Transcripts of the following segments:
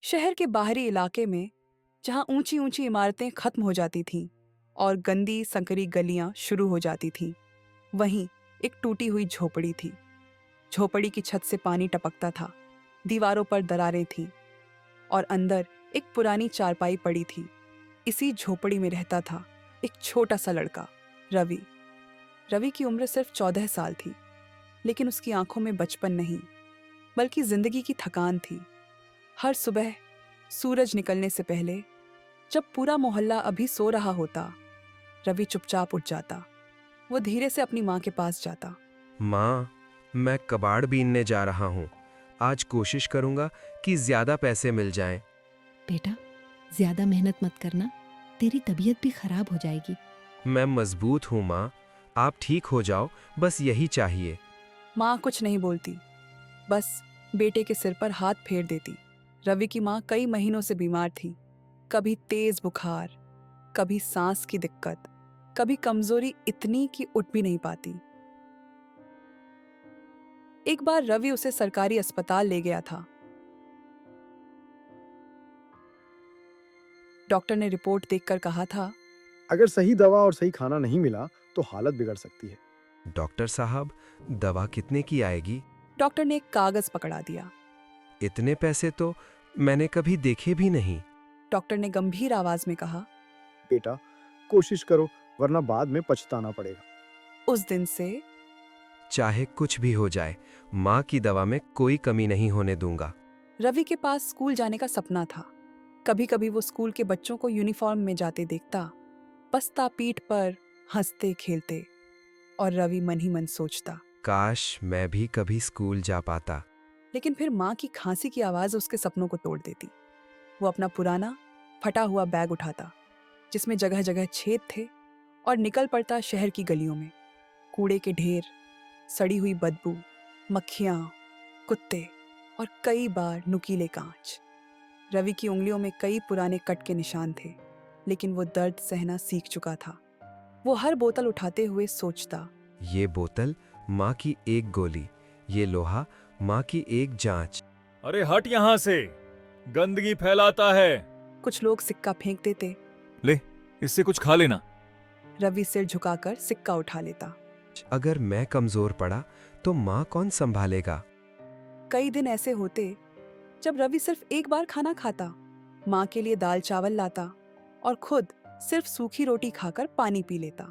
शहर के बाहरी इलाके में, जहां ऊंची ऊंची इमारतें खत्म हो जाती थीं और गंदी संकरी गलियां शुरू हो जाती थीं, वहीं एक टूटी हुई झोपड़ी थी। झोपड़ी की छत से पानी टपकता था, दीवारों पर दरारें थीं और अंदर एक पुरानी चारपाई पड़ी थी। इसी झोपड़ी में रहता था एक छोटा सा लड़का, रवि। रवि की उम्र सिर्फ 14 साल थी, लेकिन उसकी आंखों में बचपन नहीं, बल्कि जिंदगी की थकान थी। हर सुबह सूरज निकलने से पहले, जब पूरा मोहल्ला अभी सो रहा होता, रवि चुपचाप उठ जाता। वो धीरे से अपनी माँ के पास जाता। माँ, मैं कबाड़ बीनने जा रहा हूँ। आज कोशिश करूँगा कि ज़्यादा पैसे मिल जाएं। बेटा, ज्यादा मेहनत मत करना, तेरी तबीयत भी खराब हो जाएगी। मैं मजबूत हूँ माँ, आप ठीक हो जाओ, बस यही चाहिए। माँ कुछ नहीं बोलती, बस बेटे के सिर पर हाथ फेर देती। रवि की माँ कई महीनों से बीमार थी। कभी तेज बुखार, कभी सांस की दिक्कत, कभी कमजोरी इतनी कि उठ भी नहीं पाती। एक बार रवि उसे सरकारी अस्पताल ले गया था। डॉक्टर ने रिपोर्ट देखकर कहा था, अगर सही दवा और सही खाना नहीं मिला तो हालत बिगड़ सकती है। डॉक्टर साहब, दवा कितने की आएगी? डॉक्टर ने एक कागज पकड़ा दिया। इतने पैसे तो मैंने कभी देखे भी नहीं। डॉक्टर ने गंभीर आवाज में कहा। बेटा, कोशिश करो वरना बाद में पछताना पड़ेगा। उस दिन से चाहे कुछ भी हो जाए, माँ की दवा में कोई कमी नहीं होने दूंगा। रवि के पास स्कूल जाने का सपना था। कभी कभी वो स्कूल के बच्चों को यूनिफॉर्म में जाते देखता, बस्ता पीठ पर, हंसते खेलते, और रवि मन ही मन सोचता, काश मैं भी कभी स्कूल जा पाता। लेकिन फिर माँ की खांसी की आवाज उसके सपनों को तोड़ देती। वो अपना पुराना फटा हुआ बैग उठाता, जिसमें जगह जगह छेद थे, और निकल पड़ता शहर की गलियों में। कूड़े के ढेर, सड़ी हुई बदबू, मक्खियां, कुत्ते और कई बार नुकीले कांच। रवि की उंगलियों में कई पुराने कट के निशान थे, लेकिन वो दर्द सहना सीख चुका था। वो हर बोतल उठाते हुए सोचता, ये बोतल माँ की एक गोली, ये लोहा माँ की एक जांच। अरे हट यहाँ से, गंदगी फैलाता है। कुछ लोग सिक्का फेंक देते। ले, इससे कुछ खा लेना। रवि सिर झुकाकर सिक्का उठा लेता। अगर मैं कमजोर पड़ा तो माँ कौन संभालेगा? कई दिन ऐसे होते जब रवि सिर्फ एक बार खाना खाता, माँ के लिए दाल चावल लाता और खुद सिर्फ सूखी रोटी खाकर पानी पी लेता।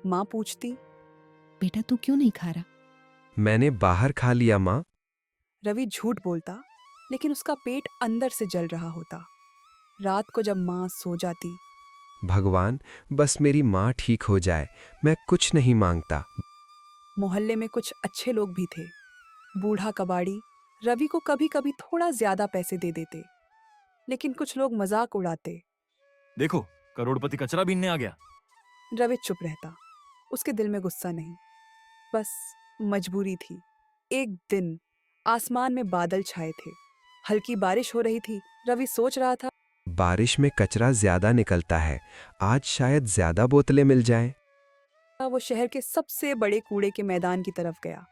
माँ पूछती, बेटा, तू क्यों नहीं खा रहा? मैंने बाहर खा लिया माँ। रवि झूठ बोलता, लेकिन उसका पेट अंदर से जल रहा होता। रात को जब माँ सो जाती, भगवान, बस मेरी माँ ठीक हो जाए, मैं कुछ नहीं मांगता। मोहल्ले में कुछ अच्छे लोग भी थे। बूढ़ा कबाड़ी रवि को कभी कभी थोड़ा ज्यादा पैसे दे देते, लेकिन कुछ लोग मजाक उड़ाते। देखो, करोड़पति कचरा बीनने आ गया। रवि चुप रहता। उसके दिल में गुस्सा नहीं, बस मजबूरी थी। एक दिन आसमान में बादल छाए थे, हल्की बारिश हो रही थी। रवि सोच रहा था, बारिश में कचरा ज्यादा निकलता है, आज शायद ज्यादा बोतलें मिल जाएं। वो शहर के सबसे बड़े कूड़े के मैदान की तरफ गया,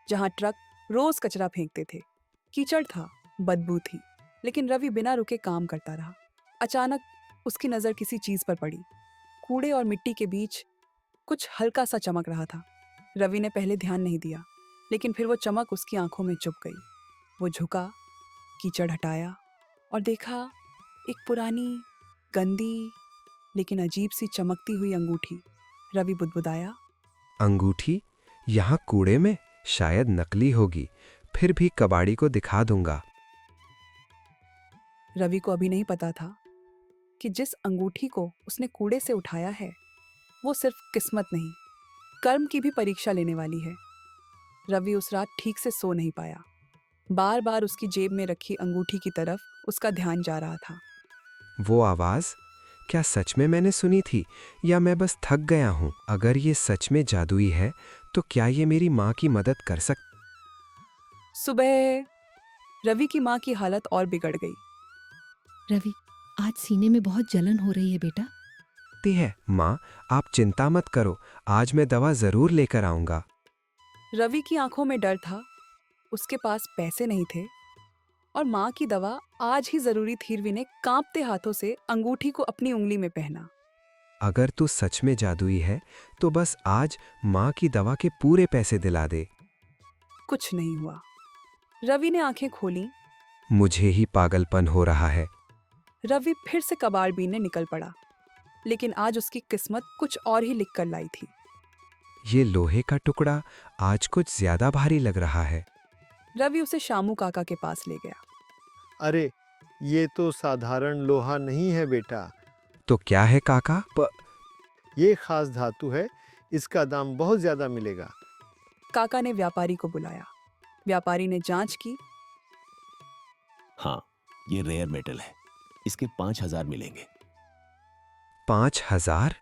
जहां ट्रक रोज कचरा फेंकते थे। कीचड़ था, बदबू थी, लेकिन रवि बिना रुके काम करता रहा। अचानक उसकी नजर किसी चीज पर पड़ी। कूड़े और मिट्टी के बीच कुछ हल्का सा चमक रहा था। रवि ने पहले ध्यान नहीं दिया, लेकिन फिर वो चमक उसकी आंखों में चुभ गई। वो झुका, कीचड़ हटाया और देखा एक पुरानी, गंदी, लेकिन अजीब सी चमकती हुई अंगूठी। रवि बुदबुदाया, अंगूठी यहाँ कूड़े में? शायद नकली होगी, फिर भी कबाड़ी को दिखा दूंगा। रवि को अभी नहीं पता था कि जिस अंगूठी को उसने कूड़े से उठाया है, वो सिर्फ किस्मत नहीं, कर्म की भी परीक्षा लेने वाली है। रवि उस रात ठीक से सो नहीं पाया। बार बार उसकी जेब में रखी अंगूठी की तरफ उसका ध्यान जा रहा था। वो आवाज क्या सच में मैंने सुनी थी, या मैं बस थक गया हूँ? अगर ये सच में जादुई है तो क्या ये मेरी माँ की मदद कर सुबह रवि की माँ की हालत और बिगड़ गई। रवि, आज सीने में बहुत जलन हो रही है बेटा। सकती है? माँ, आप चिंता मत करो, आज मैं दवा जरूर लेकर आऊंगा। रवि की आंखों में डर था। उसके पास पैसे नहीं थे, और माँ की दवा आज ही जरूरी थी। रवि ने कांपते हाथों से अंगूठी को अपनी उंगली में पहना। अगर तू सच में जादुई है तो बस आज माँ की दवा के पूरे पैसे दिला दे। कुछ नहीं हुआ। रवि ने आंखें खोली। मुझे ही पागलपन हो रहा है। रवि फिर से कबाड़ बीनने निकल पड़ा, लेकिन आज उसकी किस्मत कुछ और ही लिख कर लाई थी। ये लोहे का टुकड़ा आज कुछ ज्यादा भारी लग रहा है। रवि उसे शामू काका के पास ले गया। अरे ये तो साधारण लोहा नहीं है बेटा, तो क्या है काका? ये खास धातु है, इसका दाम बहुत ज्यादा मिलेगा। काका ने व्यापारी को बुलाया। व्यापारी ने जांच की। हाँ, ये रेयर मेटल है, इसके 5,000 मिलेंगे। 5,000?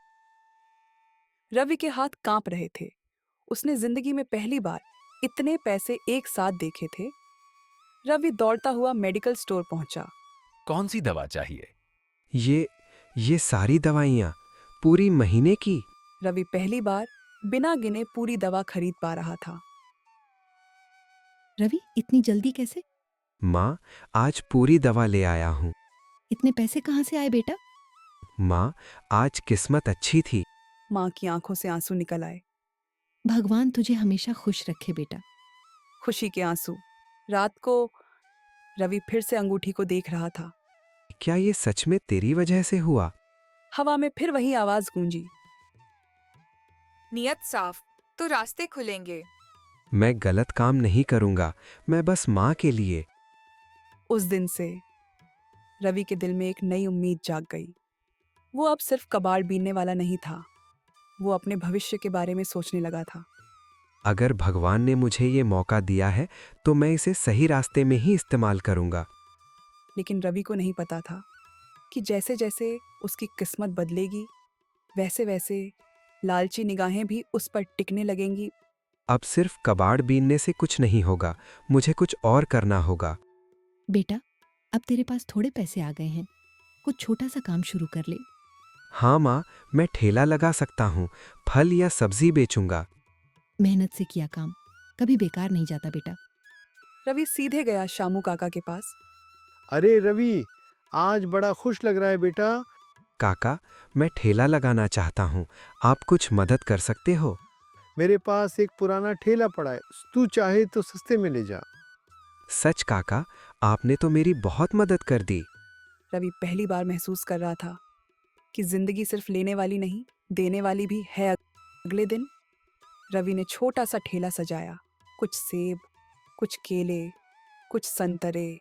रवि के हाथ कांप रहे थे। उसने जिंदगी में पहली बार इतने पैसे एक साथ देखे थे। रवि दौड़ता हुआ मेडिकल स्टोर पहुंचा। कौन सी दवा चाहिए? ये सारी दवाइयाँ पूरी महीने की? रवि पहली बार बिना गिने पूरी दवा खरीद पा रहा था। रवि, इतनी जल्दी कैसे? माँ, आज पूरी दवा ले आया हूँ। इतने पैसे कहाँ से आए बेटा? माँ, आज किस्मत अच्छी थी। माँ की आंखों से आंसू निकल आए। भगवान तुझे हमेशा खुश रखे बेटा। खुशी के आंसू। रात को रवि फिर से अंगूठी को देख रहा था। क्या ये सच में तेरी वजह से हुआ? हवा में फिर वही आवाज गूंजी। नियत साफ तो रास्ते खुलेंगे। मैं गलत काम नहीं करूँगा, मैं बस माँ के लिए। उस दिन से रवि के दिल में एक नई उम्मीद जाग गई। वो अब सिर्फ कबाड़ बीनने वाला नहीं था, वो अपने भविष्य के बारे में सोचने लगा था। अगर भगवान ने मुझे ये मौका दिया है तो मैं इसे सही रास्ते में ही इस्तेमाल करूँगा। लेकिन रवि को नहीं पता था कि जैसे जैसे उसकी किस्मत बदलेगी, वैसे वैसे लालची निगाहें भी उस पर टिकने लगेंगी। अब सिर्फ कबाड़ बीनने से कुछ नहीं होगा, मुझे कुछ और करना होगा। बेटा, अब तेरे पास थोड़े पैसे आ गए हैं, कुछ छोटा सा काम शुरू कर ले। हाँ माँ, मैं ठेला लगा सकता हूँ, फल या सब्जी बेचूंगा। मेहनत से किया काम कभी बेकार नहीं जाता बेटा। रवि सीधे गया शामू काका के पास। अरे रवि, आज बड़ा खुश लग रहा है बेटा। काका, मैं ठेला लगाना चाहता हूँ, आप कुछ मदद कर सकते हो? मेरे पास एक पुराना ठेला पड़ा है, तू चाहे तो सस्ते में ले जा। सच काका, आपने तो मेरी बहुत मदद कर दी। रवि पहली बार महसूस कर रहा था कि जिंदगी सिर्फ लेने वाली नहीं, देने वाली भी है। अगले दिन रवि ने छोटा सा ठेला सजाया। कुछ सेब, कुछ केले, कुछ संतरे।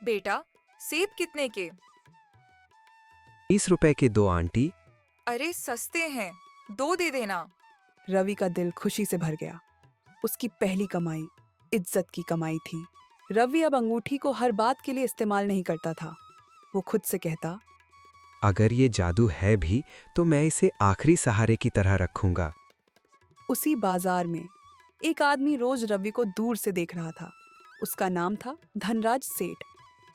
बेटा, सेब कितने के? 20 रुपए के 2 आंटी। अरे सस्ते हैं, 2 दे देना। रवि का दिल खुशी से भर गया। उसकी पहली कमाई इज्जत की कमाई थी। रवि अब अंगूठी को हर बात के लिए इस्तेमाल नहीं करता था। वो खुद से कहता, अगर ये जादू है भी तो मैं इसे आखिरी सहारे की तरह रखूंगा। उसी बाजार में एक आदमी रोज रवि को दूर से देख रहा था। उसका नाम था धनराज सेठ।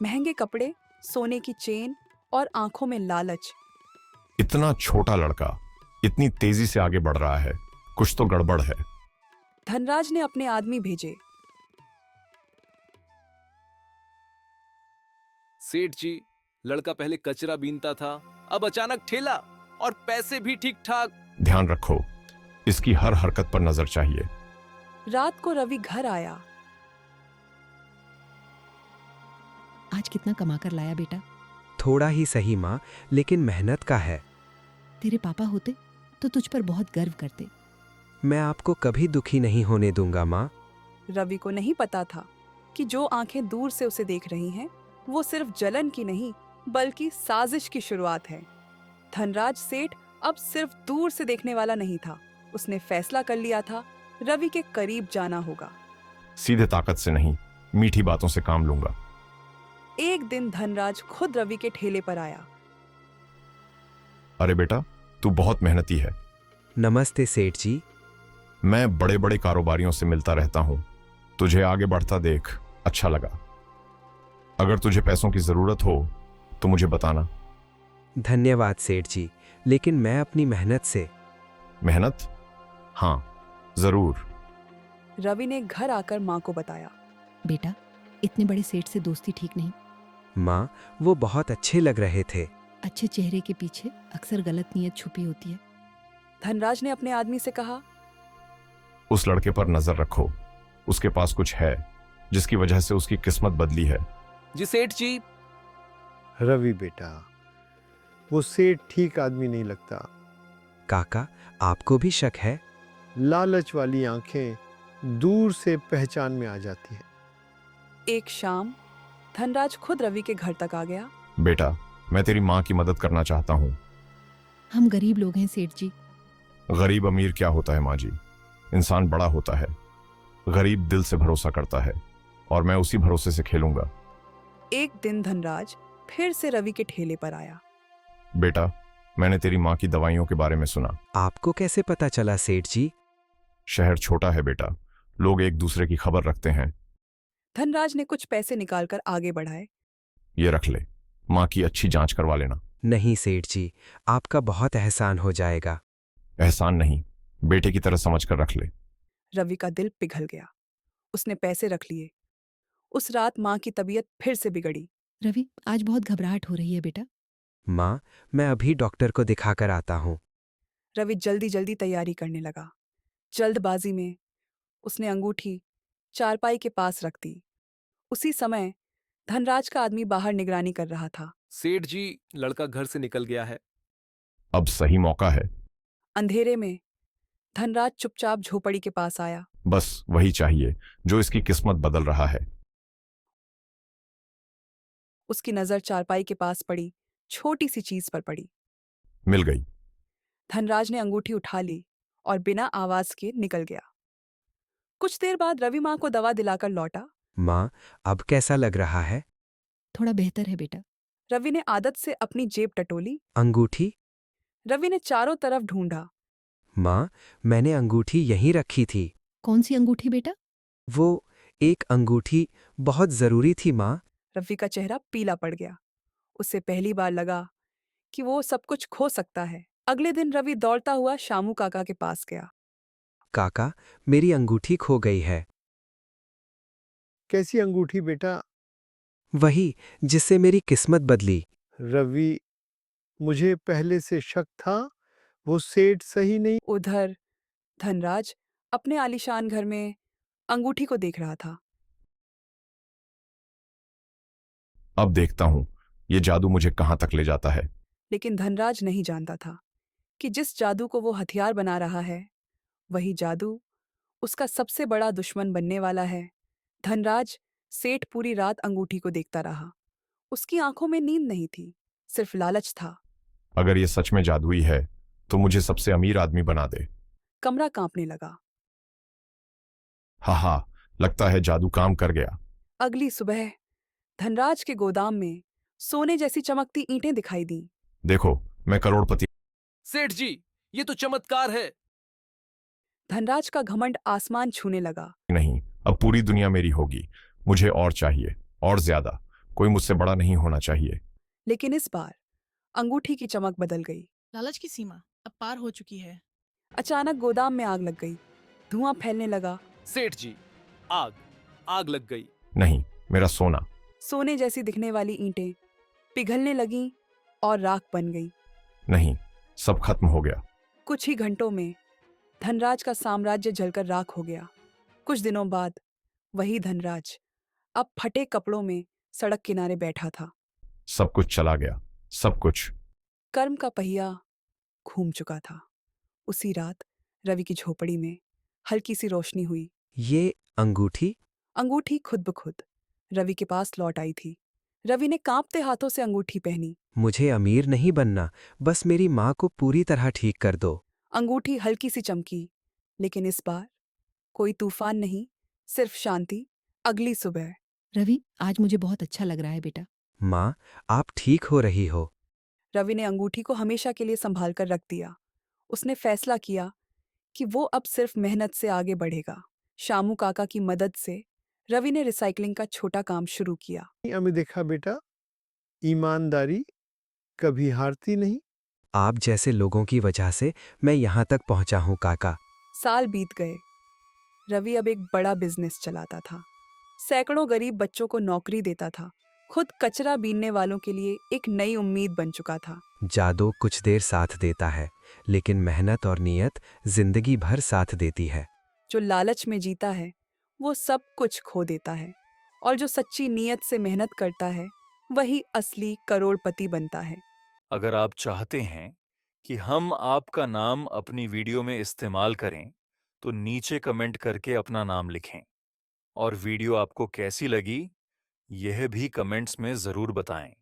महंगे कपड़े, सोने की चेन और आंखों में लालच। इतना छोटा लड़का इतनी तेजी से आगे बढ़ रहा है, कुछ तो गड़बड़ है। धनराज ने अपने आदमी भेजे। सेठ जी, लड़का पहले कचरा बीनता था, अब अचानक ठेला, और पैसे भी ठीक ठाक। ध्यान रखो, इसकी हर हरकत पर नजर चाहिए। रात को रवि घर आया। आज कितना कमा कर लाया बेटा? थोड़ा ही सही माँ, लेकिन मेहनत का है। तेरे पापा होते तो तुझ पर बहुत गर्व करते। मैं आपको कभी दुखी नहीं होने दूंगा माँ। रवि को नहीं पता था कि जो आंखें दूर से उसे देख रही हैं, वो सिर्फ जलन की नहीं बल्कि साजिश की शुरुआत है। धनराज सेठ अब सिर्फ दूर से देखने वाला नहीं था। उसने फैसला कर लिया था, रवि के करीब जाना होगा। सीधे ताकत से नहीं, मीठी बातों से काम लूंगा। एक दिन धनराज खुद रवि के ठेले पर आया। अरे बेटा, तू बहुत मेहनती है। नमस्ते सेठ जी। मैं बड़े बड़े कारोबारियों से मिलता रहता हूं, तुझे आगे बढ़ता देख अच्छा लगा। अगर तुझे पैसों की जरूरत हो तो मुझे बताना। धन्यवाद सेठ जी, लेकिन मैं अपनी मेहनत से। मेहनत? हाँ, जरूर। रवि ने घर आकर माँ को बताया। बेटा, इतने बड़े सेठ से दोस्ती ठीक नहीं। माँ, वो बहुत अच्छे लग रहे थे। अच्छे चेहरे के पीछे अक्सर गलत नीयत छुपी होती है। धनराज ने अपने आदमी से कहा। उस लड़के पर नजर रखो, उसके पास कुछ है जिसकी वजह से उसकी किस्मत बदली है। जी सेठ जी। रवि बेटा, वो सेठ ठीक आदमी नहीं लगता। काका, आपको भी शक है? लालच वाली आंखें दूर से पहचान में आ जाती हैं। एक शाम धनराज खुद रवि के घर तक आ गया। बेटा, मैं तेरी माँ की मदद करना चाहता हूँ। हम गरीब लोग हैं सेठ जी। गरीब अमीर क्या होता है माँ जी, इंसान बड़ा होता है। गरीब दिल से भरोसा करता है और मैं उसी भरोसे से खेलूंगा। एक दिन धनराज फिर से रवि के ठेले पर आया। बेटा, मैंने तेरी माँ की दवाइयों के बारे में सुना। आपको कैसे पता चला सेठ जी? शहर छोटा है बेटा, लोग एक दूसरे की खबर रखते हैं। धनराज ने कुछ पैसे निकालकर आगे बढ़ाए। ये रख ले, माँ की अच्छी जांच करवा लेना। नहीं सेठ जी, आपका बहुत एहसान हो जाएगा। एहसान नहीं, बेटे की तरह समझ कर रख ले। रवि का दिल पिघल गया। उसने पैसे रख लिए। उस रात माँ की तबीयत फिर से बिगड़ी। रवि, आज बहुत घबराहट हो रही है बेटा। माँ, मैं अभी डॉक्टर को दिखाकर आता हूँ। रवि जल्दी जल्दी तैयारी करने लगा। जल्दबाजी में उसने अंगूठी चारपाई के पास रख दी। उसी समय धनराज का आदमी बाहर निगरानी कर रहा था। सेठ जी, लड़का घर से निकल गया है। अब सही मौका है। अंधेरे में धनराज चुपचाप झोपड़ी के पास आया। बस वही चाहिए जो इसकी किस्मत बदल रहा है। उसकी नजर चारपाई के पास पड़ी छोटी सी चीज पर पड़ी। मिल गई। धनराज ने अंगूठी उठा ली और बिना आवाज के निकल गया। कुछ देर बाद रवि माँ को दवा दिलाकर लौटा। माँ, अब कैसा लग रहा है? थोड़ा बेहतर है बेटा। रवि ने आदत से अपनी जेब टटोली। अंगूठी? रवि ने चारों तरफ ढूंढा। माँ, मैंने अंगूठी यहीं रखी थी। कौन सी अंगूठी बेटा? वो एक अंगूठी बहुत जरूरी थी माँ। रवि का चेहरा पीला पड़ गया। उसे पहली बार लगा कि वो सब कुछ खो सकता है। अगले दिन रवि दौड़ता हुआ शामू काका के पास गया। काका, मेरी अंगूठी खो गई है। कैसी अंगूठी बेटा? वही जिससे मेरी किस्मत बदली। रवि, मुझे पहले से शक था, वो सेठ सही नहीं। उधर धनराज अपने आलीशान घर में अंगूठी को देख रहा था। अब देखता हूं ये जादू मुझे कहां तक ले जाता है। लेकिन धनराज नहीं जानता था कि जिस जादू को वो हथियार बना रहा है, वही जादू उसका सबसे बड़ा दुश्मन बनने वाला है। धनराज सेठ पूरी रात अंगूठी को देखता रहा। उसकी आंखों में नींद नहीं थी, सिर्फ लालच था। अगर ये सच में जादुई है तो मुझे सबसे अमीर आदमी बना दे। कमरा कांपने लगा। हा, लगता है जादू काम कर गया। अगली सुबह धनराज के गोदाम में सोने जैसी चमकती ईंटें दिखाई दी। देखो, मैं करोड़पति। सेठ जी, ये तो चमत्कार है। धनराज का घमंड आसमान छूने लगा। नहीं, अब पूरी दुनिया मेरी होगी। मुझे और चाहिए, और ज्यादा। कोई मुझसे बड़ा नहीं होना चाहिए। लेकिन इस बार अंगूठी की चमक बदल गई। लालच की सीमा अब पार हो चुकी है। अचानक गोदाम में आग लग गई। धुआं फैलने लगा। सेठ जी, आग लग गई। नहीं, मेरा सोना। सोने जैसी दिखने वाली ईंटें पिघलने लगीं और राख बन गईं। नहीं, सब खत्म हो गया। कुछ ही घंटों में धनराज का साम्राज्य जलकर राख हो गया। कुछ दिनों बाद वही धनराज अब फटे कपड़ों में सड़क किनारे बैठा था। सब कुछ चला गया, सब कुछ। कर्म का पहिया घूम चुका था। उसी रात रवि की झोपड़ी में हल्की सी रोशनी हुई। ये अंगूठी? अंगूठी खुद ब खुद रवि के पास लौट आई थी। रवि ने कांपते हाथों से अंगूठी पहनी। मुझे अमीर नहीं बनना, बस मेरी माँ को पूरी तरह ठीक कर दो। अंगूठी हल्की सी चमकी, लेकिन इस बार कोई तूफान नहीं, सिर्फ शांति। अगली सुबह रवि, आज मुझे बहुत अच्छा लग रहा है बेटा। माँ, आप ठीक हो रही हो। रवि ने अंगूठी को हमेशा के लिए संभाल कर रख दिया। उसने फैसला किया कि वो अब सिर्फ मेहनत से आगे बढ़ेगा। शामू काका की मदद से रवि ने रिसाइकलिंग का छोटा काम शुरू किया। हमें देखा बेटा, ईमानदारी कभी हारती नहीं। आप जैसे लोगों की वजह से मैं यहाँ तक पहुँचा हूँ काका। साल बीत गए। रवि अब एक बड़ा बिजनेस चलाता था। सैकड़ों गरीब बच्चों को नौकरी देता था, खुद कचरा बीनने वालों के लिए एक नई उम्मीद बन चुका था। जादू कुछ देर साथ देता है, लेकिन मेहनत और नीयत जिंदगी भर साथ देती है। जो लालच में जीता है वो सब कुछ खो देता है, और जो सच्ची नीयत से मेहनत करता है वही असली करोड़पति बनता है। अगर आप चाहते हैं कि हम आपका नाम अपनी वीडियो में इस्तेमाल करें, तो नीचे कमेंट करके अपना नाम लिखें। और वीडियो आपको कैसी लगी, यह भी कमेंट्स में ज़रूर बताएं।